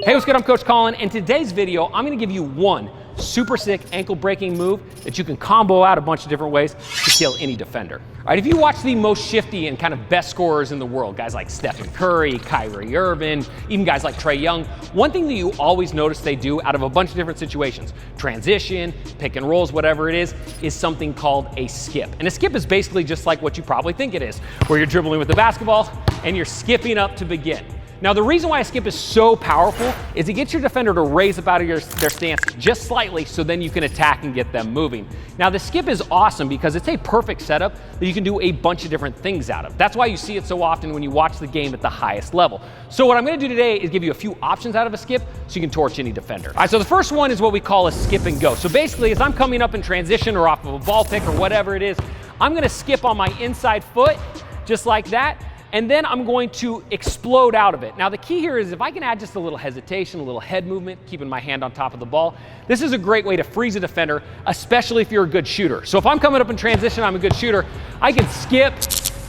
Hey, what's good? I'm Coach Colin. In today's video, I'm gonna give you one super sick ankle breaking move that you can combo out a bunch of different ways to kill any defender. All right, if you watch the most shifty and kind of best scorers in the world, guys like Stephen Curry, Kyrie Irving, even guys like Trae Young, one thing that you always notice they do out of a bunch of different situations, transition, pick and rolls, whatever it is something called a skip. And a skip is basically just like what you probably think it is, where you're dribbling with the basketball and you're skipping up to begin. Now, the reason why a skip is so powerful is it gets your defender to raise up out of their stance just slightly so then you can attack and get them moving. Now, the skip is awesome because it's a perfect setup that you can do a bunch of different things out of. That's why you see it so often when you watch the game at the highest level. So what I'm gonna do today is give you a few options out of a skip so you can torch any defender. All right, so the first one is what we call a skip and go. So basically, as I'm coming up in transition or off of a ball pick or whatever it is, I'm gonna skip on my inside foot, just like that. And then I'm going to explode out of it. Now the key here is if I can add just a little hesitation, a little head movement, keeping my hand on top of the ball, this is a great way to freeze a defender, especially if you're a good shooter. So if I'm coming up in transition, I'm a good shooter, I can skip,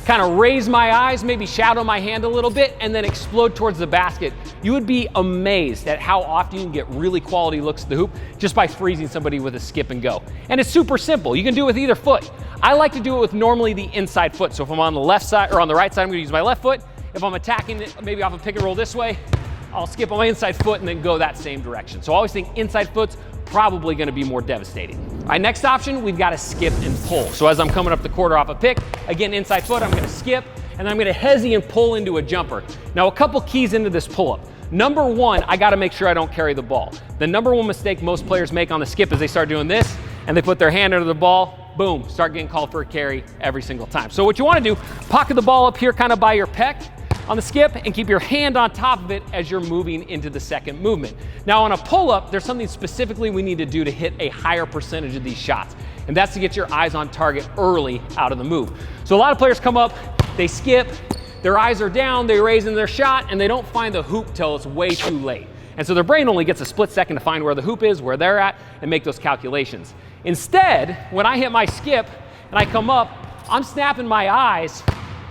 kind of raise my eyes, maybe shadow my hand a little bit, and then explode towards the basket. You would be amazed at how often you can get really quality looks at the hoop just by freezing somebody with a skip and go. And it's super simple. You can do it with either foot. I like to do it with normally the inside foot. So if I'm on the left side or on the right side, I'm gonna use my left foot. If I'm attacking it, maybe off a pick and roll this way, I'll skip on my inside foot and then go that same direction. So I always think inside foot's probably gonna be more devastating. All right, next option, we've got a skip and pull. So as I'm coming up the quarter off a pick, again, inside foot, I'm gonna skip, and I'm gonna hezzy and pull into a jumper. Now, a couple keys into this pull-up. Number one, I gotta make sure I don't carry the ball. The number one mistake most players make on the skip is they start doing this, and they put their hand under the ball, boom, start getting called for a carry every single time. So what you wanna do, pocket the ball up here kind of by your pec on the skip and keep your hand on top of it as you're moving into the second movement. Now on a pull-up, there's something specifically we need to do to hit a higher percentage of these shots, and that's to get your eyes on target early out of the move. So a lot of players come up, they skip, their eyes are down, they're raising their shot, and they don't find the hoop till it's way too late. And so their brain only gets a split second to find where the hoop is, where they're at, and make those calculations. Instead, when I hit my skip and I come up, I'm snapping my eyes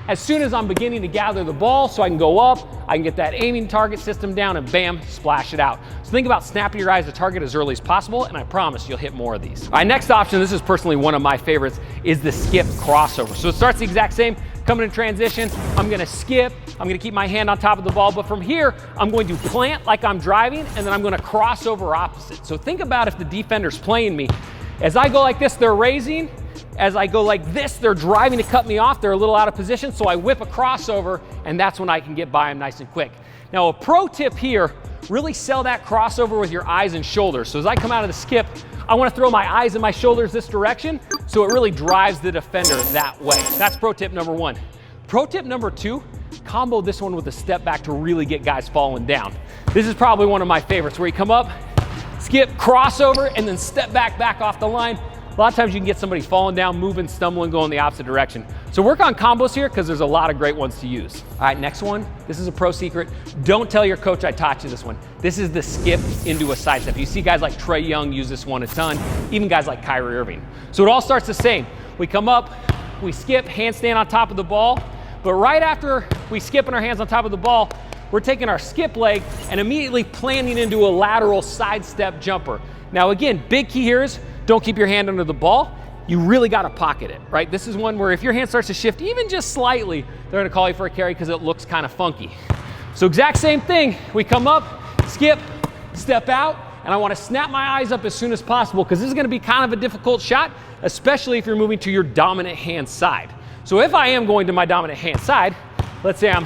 as soon as I'm beginning to gather the ball so I can go up, I can get that aiming target system down and bam, splash it out. So think about snapping your eyes to target as early as possible, and I promise you'll hit more of these. All right, next option, this is personally one of my favorites, is the skip crossover. So it starts the exact same, coming in transition, I'm gonna skip, I'm gonna keep my hand on top of the ball, but from here, I'm going to plant like I'm driving, and then I'm gonna cross over opposite. So think about if the defender's playing me. As I go like this, they're raising. As I go like this, they're driving to cut me off. They're a little out of position, so I whip a crossover, and that's when I can get by them nice and quick. Now, a pro tip here, really sell that crossover with your eyes and shoulders. So as I come out of the skip, I wanna throw my eyes and my shoulders this direction, so it really drives the defender that way. That's pro tip number one. Pro tip number two, combo this one with a step back to really get guys falling down. This is probably one of my favorites, where you come up, skip, crossover, and then step back off the line. A lot of times you can get somebody falling down, moving, stumbling, going the opposite direction. So work on combos here because there's a lot of great ones to use. All right, next one. This is a pro secret. Don't tell your coach I taught you this one. This is the skip into a sidestep. You see guys like Trae Young use this one a ton, even guys like Kyrie Irving. So it all starts the same. We come up, we skip, handstand on top of the ball, but right after we skip and our hands on top of the ball, we're taking our skip leg and immediately planting into a lateral sidestep jumper. Now again, big key here is don't keep your hand under the ball. You really gotta pocket it, right? This is one where if your hand starts to shift even just slightly, they're gonna call you for a carry because it looks kind of funky. So exact same thing. We come up, skip, step out, and I wanna snap my eyes up as soon as possible because this is gonna be kind of a difficult shot, especially if you're moving to your dominant hand side. So if I am going to my dominant hand side, let's say I'm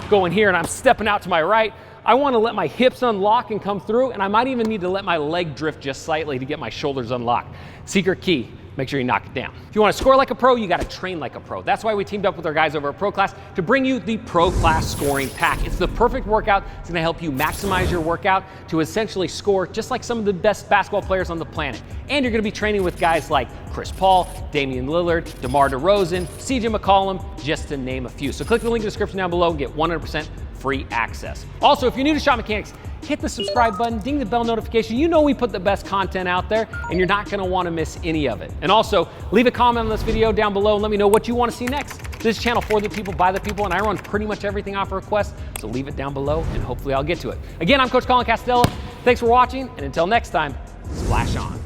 going here and I'm stepping out to my right, I want to let my hips unlock and come through, and I might even need to let my leg drift just slightly to get my shoulders unlocked. Secret key, make sure you knock it down. If you want to score like a pro, you got to train like a pro. That's why we teamed up with our guys over at Pro Class to bring you the Pro Class Scoring Pack. It's the perfect workout. It's going to help you maximize your workout to essentially score just like some of the best basketball players on the planet. And you're going to be training with guys like Chris Paul, Damian Lillard, DeMar DeRozan, CJ McCollum, just to name a few. So click the link in the description down below and get 100% free access. Also, if you're new to ShotMechanics, hit the subscribe button, ding the bell notification. You know we put the best content out there, and you're not gonna wanna miss any of it. And also, leave a comment on this video down below and let me know what you wanna see next. This is a channel for the people, by the people, and I run pretty much everything off request, so leave it down below and hopefully I'll get to it. Again, I'm Coach Colin Castello. Thanks for watching, and until next time, splash on.